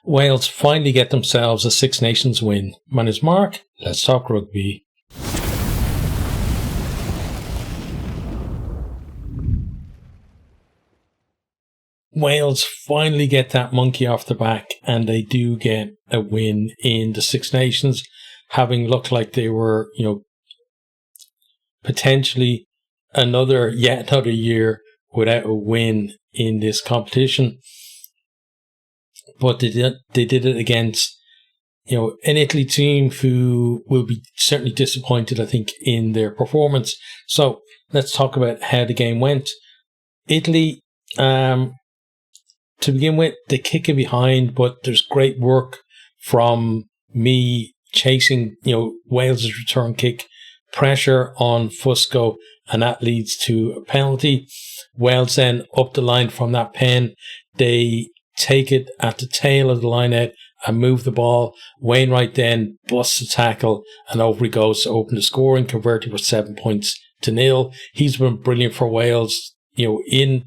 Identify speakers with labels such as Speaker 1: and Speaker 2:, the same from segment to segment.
Speaker 1: Wales finally get themselves a Six Nations win. My name's Mark. Let's talk rugby. Wales finally get that monkey off the back, and they do get a win in the Six Nations, having looked like they were, potentially yet another year without a win in this competition. But they did it against, an Italy team who will be certainly disappointed, I think, in their performance. So let's talk about how the game went. Italy, to begin with, they kick it behind, but there's great work from me chasing, Wales' return kick, pressure on Fusco, and that leads to a penalty. Wales then up the line from that pen. They take it at the tail of the line out and move the ball. Wainwright then busts the tackle, and over he goes to open the scoring, converted for 7 points to 0. He's been brilliant for Wales, in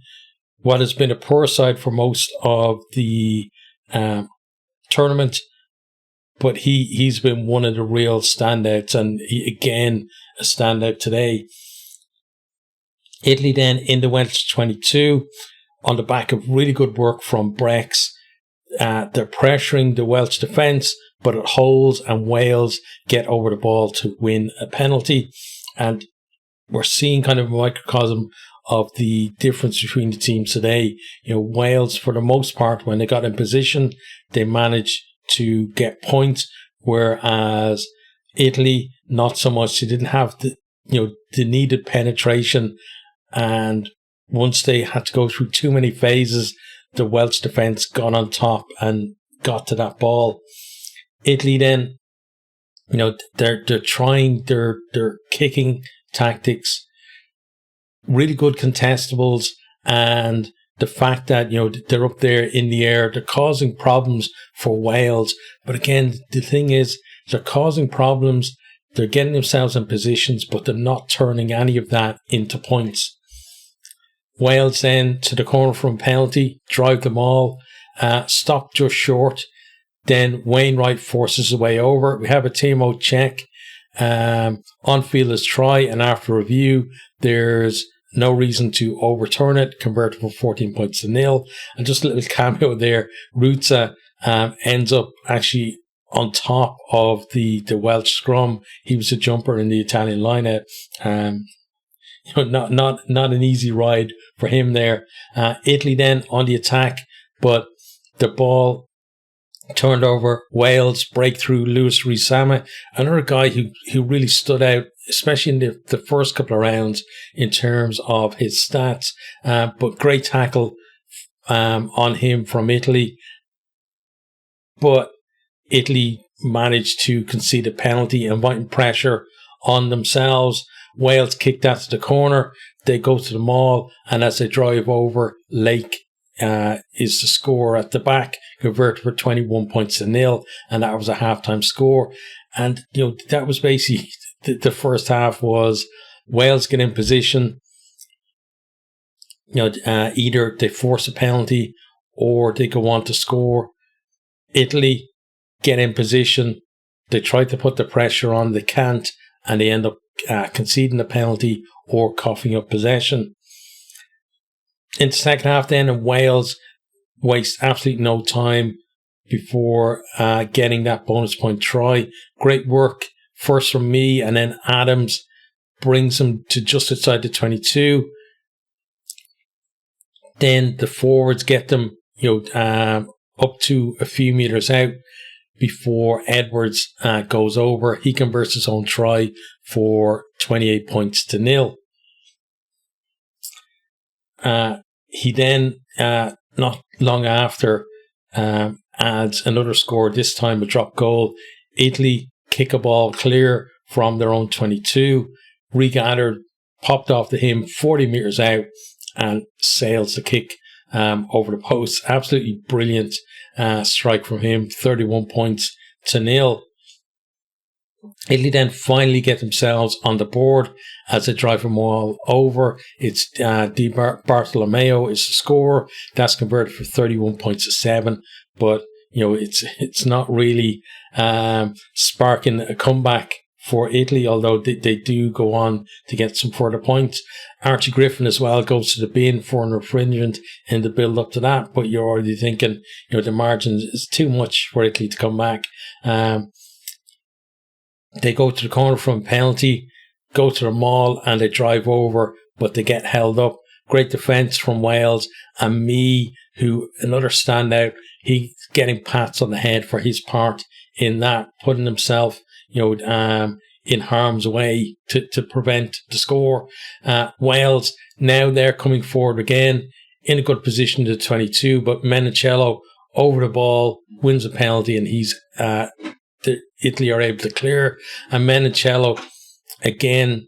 Speaker 1: what has been a poor side for most of the tournament, but he's been one of the real standouts, and again a standout today. Italy then in the Welsh 22 on the back of really good work from Brex. They're pressuring the Welsh defence, but it holds, and Wales get over the ball to win a penalty. And we're seeing kind of a microcosm of the difference between the teams today. Wales, for the most part, when they got in position, they managed to get points, whereas Italy, not so much. They didn't have the needed penetration, and once they had to go through too many phases, the Welsh defence got on top and got to that ball. Italy then, they're trying their kicking tactics, really good contestables, and the fact that they're up there in the air, they're causing problems for Wales. But again, the thing is, they're causing problems, they're getting themselves in positions, but they're not turning any of that into points. Wales then to the corner from penalty, drive them all, stop just short. Then Wainwright forces his way over. We have a Timo check. On field is try, and after review, there's no reason to overturn it, converted for 14 points to 0. And just a little cameo there, Rutza ends up actually on top of the Welsh scrum. He was a jumper in the Italian lineout. Not an easy ride for him there. Italy then on the attack, but the ball turned over. Wales breakthrough. Lewis Rees-Sama, another guy who really stood out, especially in the first couple of rounds in terms of his stats. But great tackle on him from Italy. But Italy managed to concede a penalty, inviting pressure on themselves. Wales kick that to the corner. They go to the maul, and as they drive over, Lake is the score at the back, converted for 21 points to 0, and that was a halftime score. And that was basically the first half. Was Wales get in position, either they force a penalty or they go on to score. Italy get in position, they try to put the pressure on, they can't, and they end up conceding a penalty or coughing up possession. In the second half then, and Wales waste absolutely no time before getting that bonus point try. Great work first from me, and then Adams brings them to just outside the 22. Then the forwards get them up to a few metres out before Edwards goes over. He converts his own try for 28 points to 0. He then, not long after, adds another score, this time a drop goal. Italy kick a ball clear from their own 22. Regathered, popped off the him 40 metres out and sails the kick over the post. Absolutely brilliant strike from him, 31 points to 0. Italy then finally get themselves on the board as they drive them all over. It's Di Bartolomeo is the scorer. That's converted for 31 points to 7. But, it's not really sparking a comeback for Italy, although they do go on to get some further points. Archie Griffin as well goes to the bin for an infringement in the build up to that, but you're already thinking, the margin is too much for Italy to come back. They go to the corner from a penalty, go to the maul, and they drive over, but they get held up. Great defence from Wales, and who another standout, he's getting pats on the head for his part in that, putting himself, in harm's way to prevent the score. Wales, now they're coming forward again in a good position to 22, but Menicello over the ball wins a penalty, and Italy are able to clear. And Menicello, again,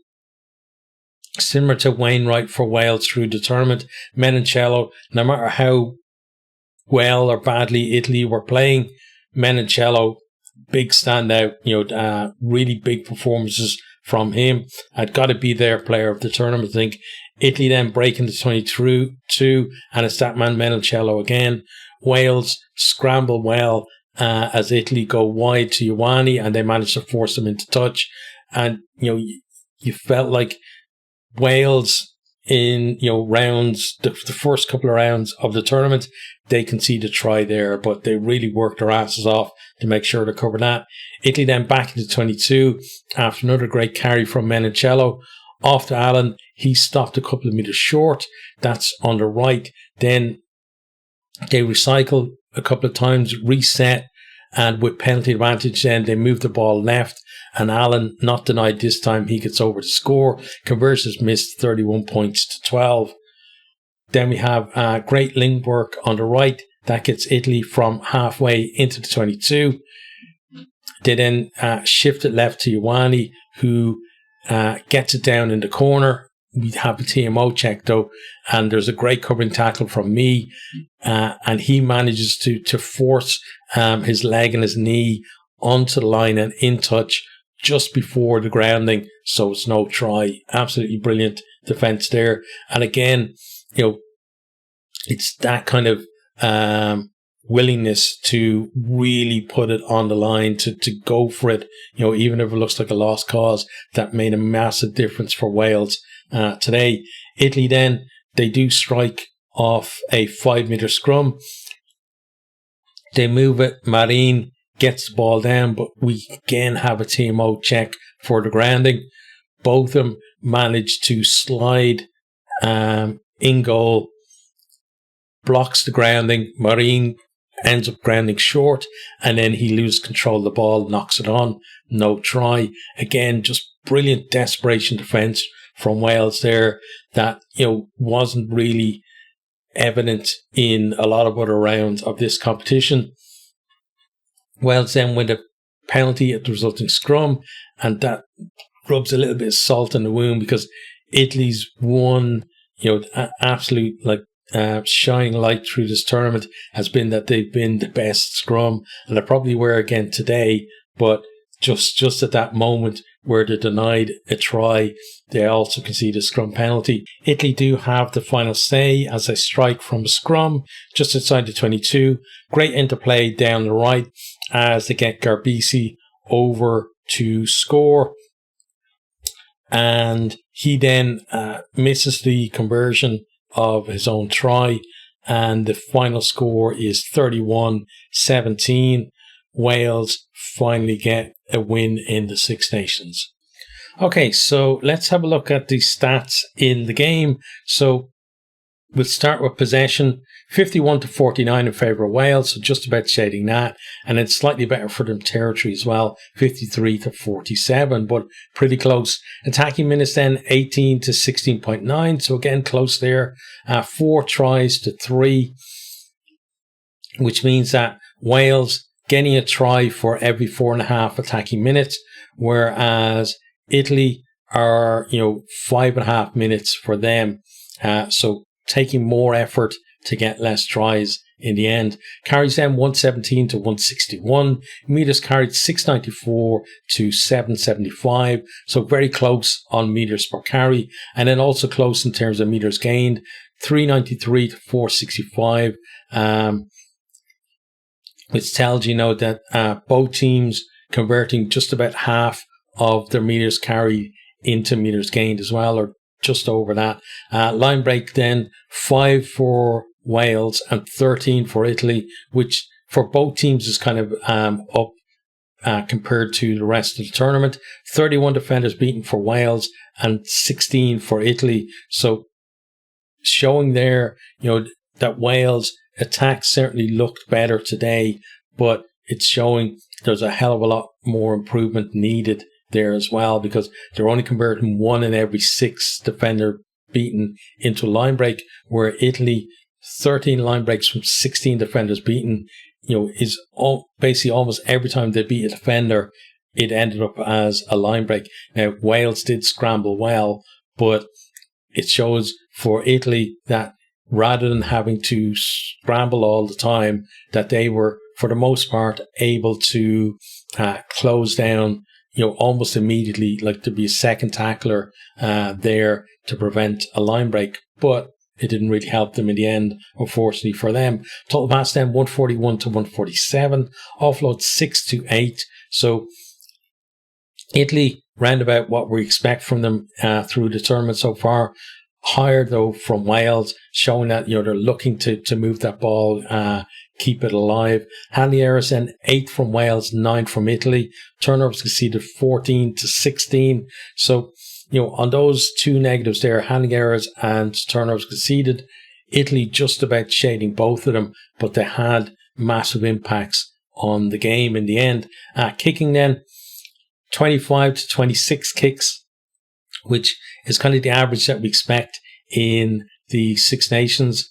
Speaker 1: similar to Wainwright for Wales through the tournament, Menicello, no matter how well or badly Italy were playing, Menicello, big standout, really big performances from him. I'd got to be their player of the tournament, I think. Italy then breaking to 22, and it's that man Menicello again. Wales scramble well as Italy go wide to Ioane, and they manage to force them into touch. And, you felt like Wales in, rounds, the first couple of rounds of the tournament, they conceded a try there, but they really worked their asses off to make sure to cover that. Italy then back into 22 after another great carry from Menicello. Off to Allen, he stopped a couple of meters short. That's on the right. Then they recycle a couple of times, reset, and with penalty advantage, then they move the ball left. And Allen, not denied this time, he gets over to score. Conversions missed 31 points to 12. Then we have great link work on the right. That gets Italy from halfway into the 22. They then shift it left to Ioane, who gets it down in the corner. We have a TMO check though, and there's a great covering tackle from me, and he manages to force his leg and his knee onto the line and in touch just before the grounding, so it's no try. Absolutely brilliant defence there. And again, it's that kind of willingness to really put it on the line, to go for it, even if it looks like a lost cause, that made a massive difference for Wales today. Italy then, they do strike off a 5-meter scrum. They move it. Marin gets the ball down, but we again have a TMO check for the grounding. Both of them manage to slide in goal, blocks the grounding. Marin ends up grounding short, and then he loses control of the ball, knocks it on. No try. Again, just brilliant desperation defence from Wales there that, wasn't really evident in a lot of other rounds of this competition. Wales then win a penalty at the resulting scrum, and that rubs a little bit of salt in the wound, because Italy's one, absolute shining light through this tournament has been that they've been the best scrum, and they probably were again today, but just at that moment where they're denied a try, they also concede a scrum penalty. Italy do have the final say as they strike from a scrum just outside the 22. Great interplay down the right as they get Garbisi over to score. And he then misses the conversion of his own try. And the final score is 31-17. Wales finally get a win in the Six Nations. Okay, so let's have a look at the stats in the game. So we'll start with possession, 51-49 in favour of Wales, so just about shading that. And then slightly better for them territory as well, 53-47, but pretty close. Attacking minutes then, 18-16.9, so again, close there. 4 tries to 3, which means that Wales getting a try for every 4.5 attacking minutes, whereas Italy are, 5.5 minutes for them. So taking more effort to get less tries in the end. Carries them 117 to 161. Meters carried 694 to 775. So very close on meters per carry. And then also close in terms of meters gained, 393 to 465. which tells that both teams converting just about half of their meters carried into meters gained as well, or just over that. Line break then 5 for Wales and 13 for Italy, which for both teams is kind of up compared to the rest of the tournament. 31 defenders beaten for Wales and 16 for Italy. So showing there, that Wales attack certainly looked better today, but it's showing there's a hell of a lot more improvement needed there as well, because they're only converting 1 in every 6 defender beaten into line break, where Italy 13 line breaks from 16 defenders beaten, is basically almost every time they beat a defender, it ended up as a line break. Now, Wales did scramble well, but it shows for Italy that rather than having to scramble all the time, that they were, for the most part, able to close down, almost immediately, like to be a second tackler there to prevent a line break. But it didn't really help them in the end, unfortunately for them. Total pass then 141 to 147. Offload 6-8. So Italy, round about what we expect from them through the tournament so far. Higher though from Wales, showing that they're looking to move that ball, keep it alive. Handling errors then 8 from Wales, 9 from Italy. Turnovers conceded 14 to 16. So on those two negatives there, handling errors and turnovers conceded, Italy just about shading both of them, but they had massive impacts on the game in the end. Kicking then 25 to 26 kicks, which is kind of the average that we expect in the Six Nations.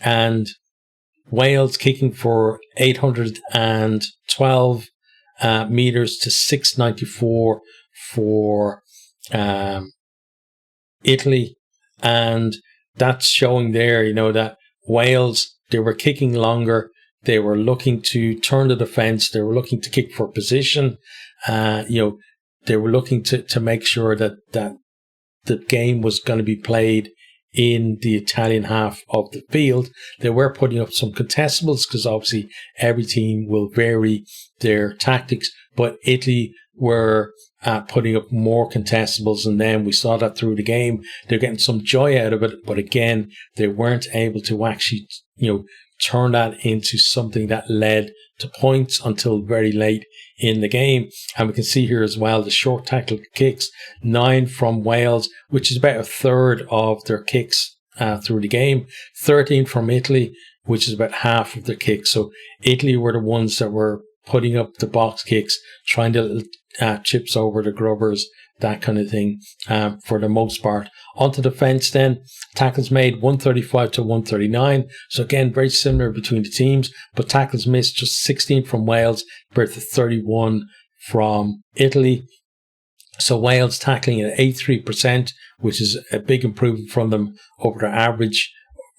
Speaker 1: And Wales kicking for 812 meters to 694 for Italy. And that's showing there, that Wales, they were kicking longer. They were looking to turn the defence. They were looking to kick for position. They were looking to make sure that the game was going to be played in the Italian half of the field. They were putting up some contestables, because obviously every team will vary their tactics, but Italy were putting up more contestables, and then we saw that through the game. They're getting some joy out of it, but again, they weren't able to actually, turn that into something that led to points until very late in the game. And we can see here as well the short tackle kicks, 9 from Wales, which is about a third of their kicks through the game. 13 from Italy, which is about half of their kicks. So Italy were the ones that were putting up the box kicks, trying to chips over the grubbers, that kind of thing, for the most part. Onto defence then, tackles made 135 to 139. So again, very similar between the teams, but tackles missed just 16 from Wales compared to 31 from Italy. So Wales tackling at 83%, which is a big improvement from them over their average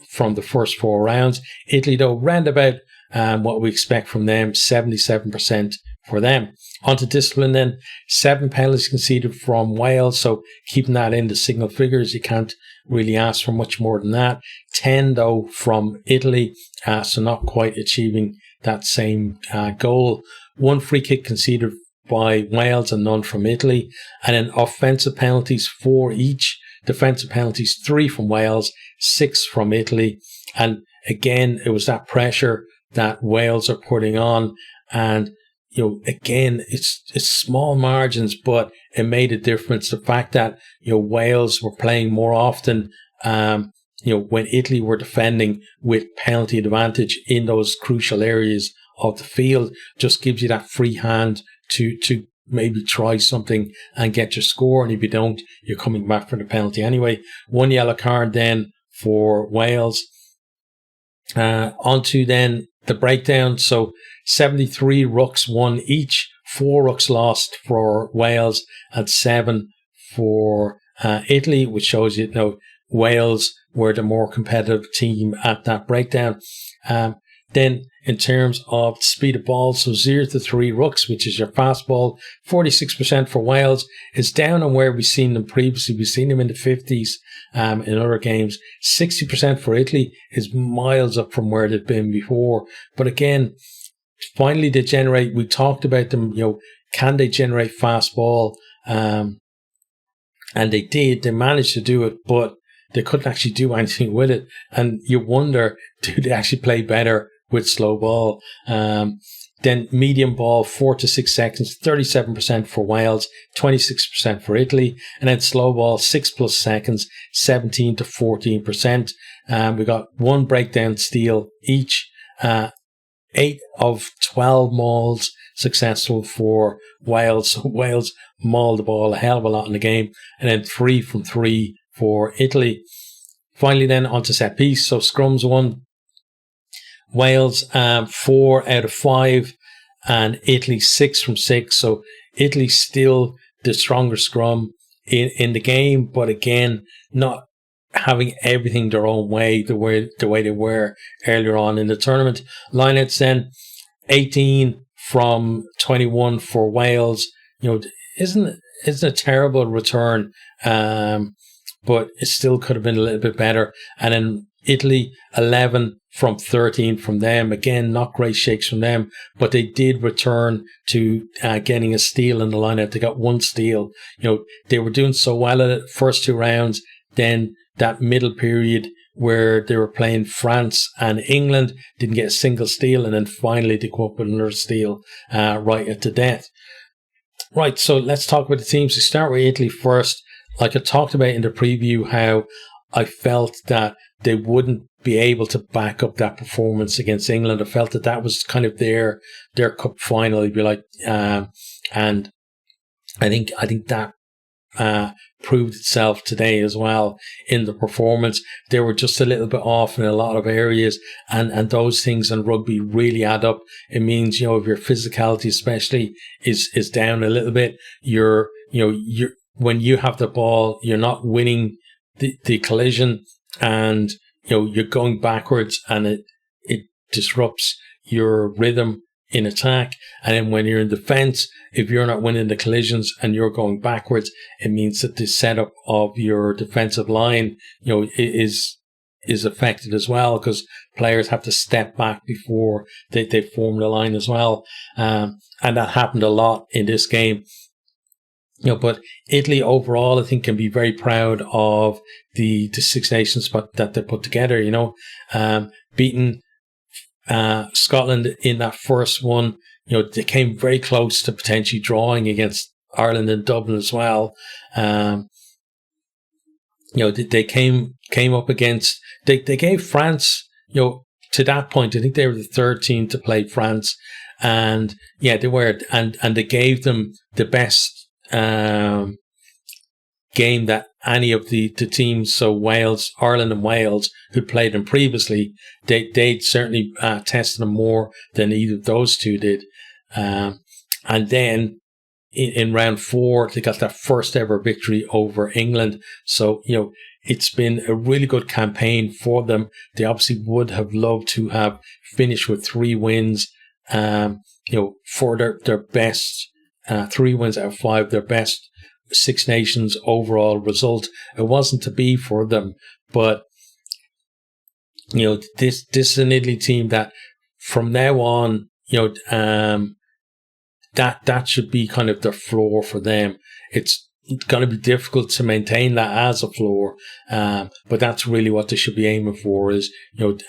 Speaker 1: from the first 4 rounds. Italy, though, round about what we expect from them, 77% for them. Onto discipline then, 7 penalties conceded from Wales, so keeping that in the single figures, you can't really ask for much more than that. 10 though from Italy, so not quite achieving that same goal. 1 free kick conceded by Wales and none from Italy, and then offensive penalties 4 each. Defensive penalties 3 from Wales, 6 from Italy, and again it was that pressure that Wales are putting on, and again, it's small margins, but it made a difference. The fact that, Wales were playing more often, when Italy were defending with penalty advantage in those crucial areas of the field, just gives you that free hand to maybe try something and get your score. And if you don't, you're coming back for the penalty anyway. 1 yellow card then for Wales. Onto then the breakdown. So 73 rucks won each, 4 rucks lost for Wales and 7 for Italy, which shows you, Wales were the more competitive team at that breakdown. Then in terms of speed of ball, so 0 to 3 rucks, which is your fast ball, 46% for Wales, is down on where we've seen them previously. We've seen them in the 50s in other games. 60% for Italy is miles up from where they've been before. But again, finally they generate, we talked about them, can they generate fast ball? And they did, they managed to do it, but they couldn't actually do anything with it. And you wonder, do they actually play better with slow ball? Then medium ball, 4 to 6 seconds, 37% for Wales, 26% for Italy. And then slow ball, 6+ seconds, 17 to 14%. We got one breakdown steal each. 8 of 12 mauls successful for Wales. So Wales mauled the ball a hell of a lot in the game. And then 3 from 3 for Italy. Finally then onto set piece. So scrums won. Wales 4 out of 5 and Italy 6 from 6. So Italy still the stronger scrum in the game, but again, not having everything their own way, the way they were earlier on in the tournament. Lineouts then 18 from 21 for Wales. Isn't a terrible return, but it still could have been a little bit better. And then Italy 11 from 13 from them. Again, not great shakes from them, but they did return to getting a steal in the lineup. They got one steal. They were doing so well at it first 2 rounds. Then that middle period where they were playing France and England, didn't get a single steal, and then finally they go up with another steal right at the death. Right, so let's talk about the teams. We start with Italy first. Like I talked about in the preview, how I felt that they wouldn't be able to back up that performance against England. I felt that was kind of their cup final, if you like, and I think that proved itself today as well in the performance. They were just a little bit off in a lot of areas, and those things in rugby really add up. It means, if your physicality especially is down a little bit, you're when you have the ball, you're not winning the collision, and you're going backwards, and it disrupts your rhythm in attack. And then when you're in defense, if you're not winning the collisions and you're going backwards, it means that the setup of your defensive line, is affected as well, because players have to step back before they form the line as well. And that happened a lot in this game. But Italy overall, I think, can be very proud of the Six Nations spot that they put together. Beating Scotland in that first one. They came very close to potentially drawing against Ireland and Dublin as well. They came up against. They gave France. To that point, I think they were the third team to play France, and they were, and they gave them the best game that any of the teams, so Ireland and Wales, who played them previously, they'd certainly tested them more than either of those two did. And then in round 4, they got their first ever victory over England. So, it's been a really good campaign for them. They obviously would have loved to have finished with 3 wins, for their best 3 wins out of 5, their best Six Nations overall result. It wasn't to be for them, but this is an Italy team that from now on, that should be kind of the floor for them. It's going to be difficult to maintain that as a floor, but that's really what they should be aiming for, is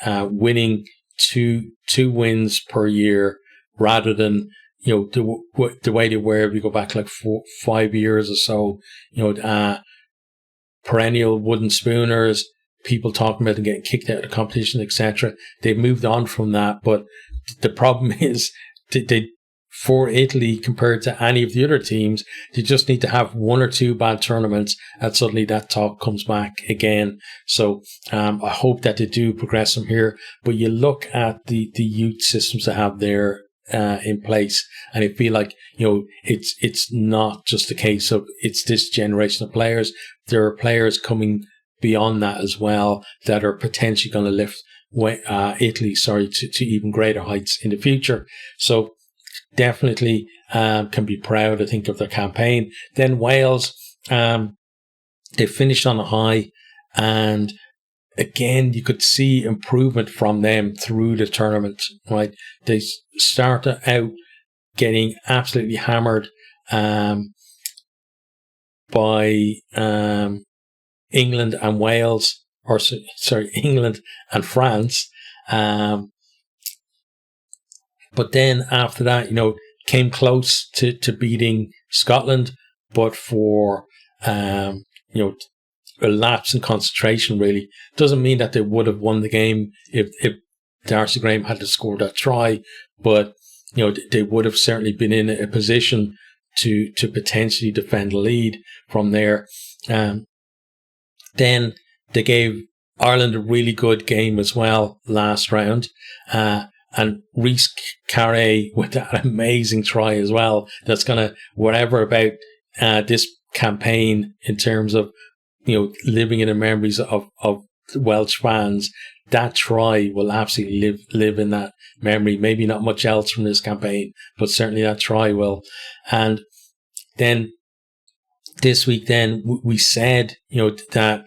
Speaker 1: winning two wins per year, rather than the way they were, if you go back like 5 years or so, perennial wooden spooners, people talking about them getting kicked out of the competition, etc. They've moved on from that, but the problem is for Italy, compared to any of the other teams, they just need to have 1 or 2 bad tournaments, and suddenly that talk comes back again. So I hope that they do progress from here. But you look at the youth systems they have there in place, and I feel like it's not just a case of it's this generation of players. There are players coming beyond that as well that are potentially going to lift Italy to even greater heights in the future. So definitely can be proud, I think, of their campaign. Then Wales, they finished on a high, and again, you could see improvement from them through the tournament, right? They started out getting absolutely hammered by England and Wales, or sorry, England and France. But then after that, came close to beating Scotland, but for, a lapse in concentration, really. Doesn't mean that they would have won the game if Darcy Graham had to score that try, but, they would have certainly been in a position to potentially defend the lead from there. Then they gave Ireland a really good game as well last round. And Rhys Carré with that amazing try as well. That's going to, whatever about this campaign in terms of, living in the memories of Welsh fans, that try will absolutely live in that memory. Maybe not much else from this campaign, but certainly that try will. And then this week, then we said, that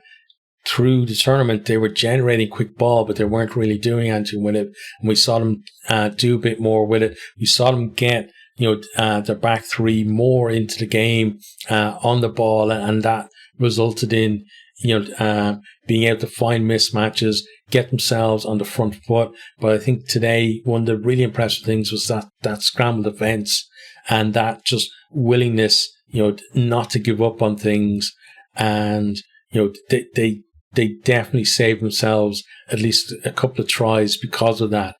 Speaker 1: through the tournament, they were generating quick ball, but they weren't really doing anything with it. And we saw them do a bit more with it. We saw them get, their back three more into the game on the ball, and that resulted in, being able to find mismatches, get themselves on the front foot. But I think today, one of the really impressive things was that scramble defense and that just willingness, not to give up on things. And, they definitely saved themselves at least a couple of tries because of that,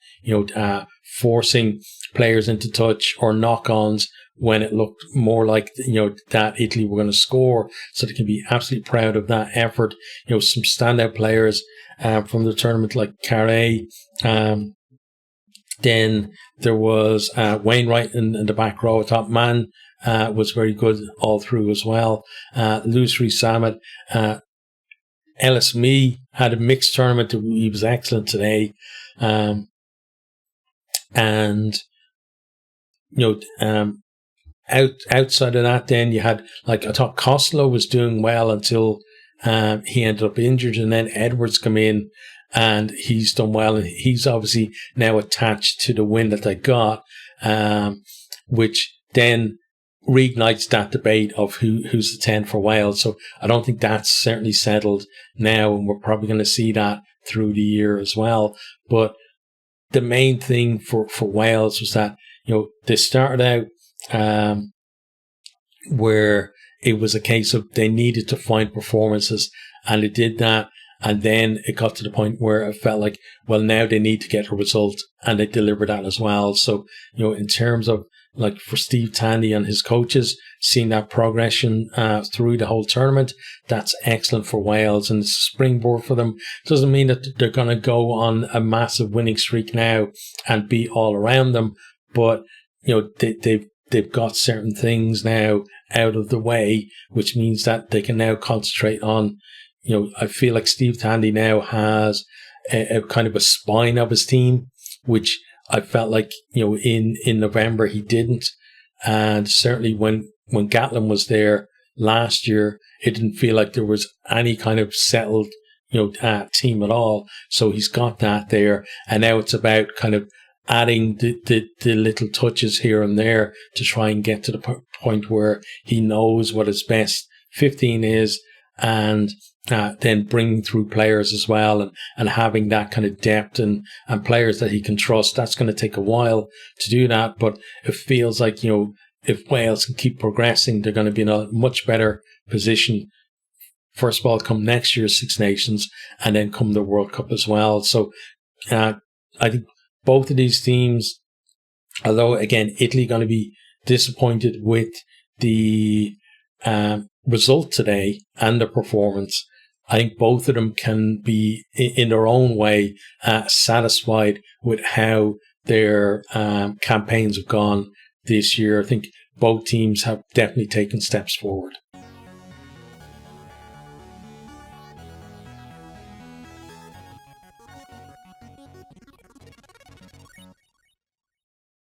Speaker 1: forcing players into touch or knock-ons when it looked more like, that Italy were going to score. So they can be absolutely proud of that effort. Some standout players from the tournament like Carré. Then there was Wainwright in the back row. I thought Mann was very good all through as well. Lewis Rees-Zammit. Ellis Mee had a mixed tournament. He was excellent today. Outside of that, then you had, I thought Costello was doing well until he ended up injured, and then Edwards come in and he's done well, and he's obviously now attached to the win that they got, which then reignites that debate of who's the 10 for Wales. So I don't think that's certainly settled now, and we're probably going to see that through the year as well. But the main thing for Wales was that, they started out where it was a case of they needed to find performances, and they did that. And then it got to the point where it felt like, well, now they need to get a result, and they delivered that as well. So, in terms of, for Steve Tandy and his coaches, seeing that progression through the whole tournament, that's excellent for Wales, and it's a springboard for them. Doesn't mean that they're going to go on a massive winning streak now and be all around them, but they've got certain things now out of the way, which means that they can now concentrate on. I feel like Steve Tandy now has a kind of a spine of his team, which I felt like, in November he didn't. And certainly when Gatlin was there last year, it didn't feel like there was any kind of settled, team at all. So he's got that there. And now it's about kind of adding the little touches here and there to try and get to the point where he knows what his best 15 is, and then bringing through players as well, and having that kind of depth and players that he can trust. That's going to take a while to do that, but it feels like, if Wales can keep progressing, they're going to be in a much better position, first of all, come next year's Six Nations, and then come the World Cup as well. So I think both of these teams, although, again, Italy going to be disappointed with the result today and the performance, I think both of them can be, in their own way, satisfied with how their campaigns have gone this year. I think both teams have definitely taken steps forward.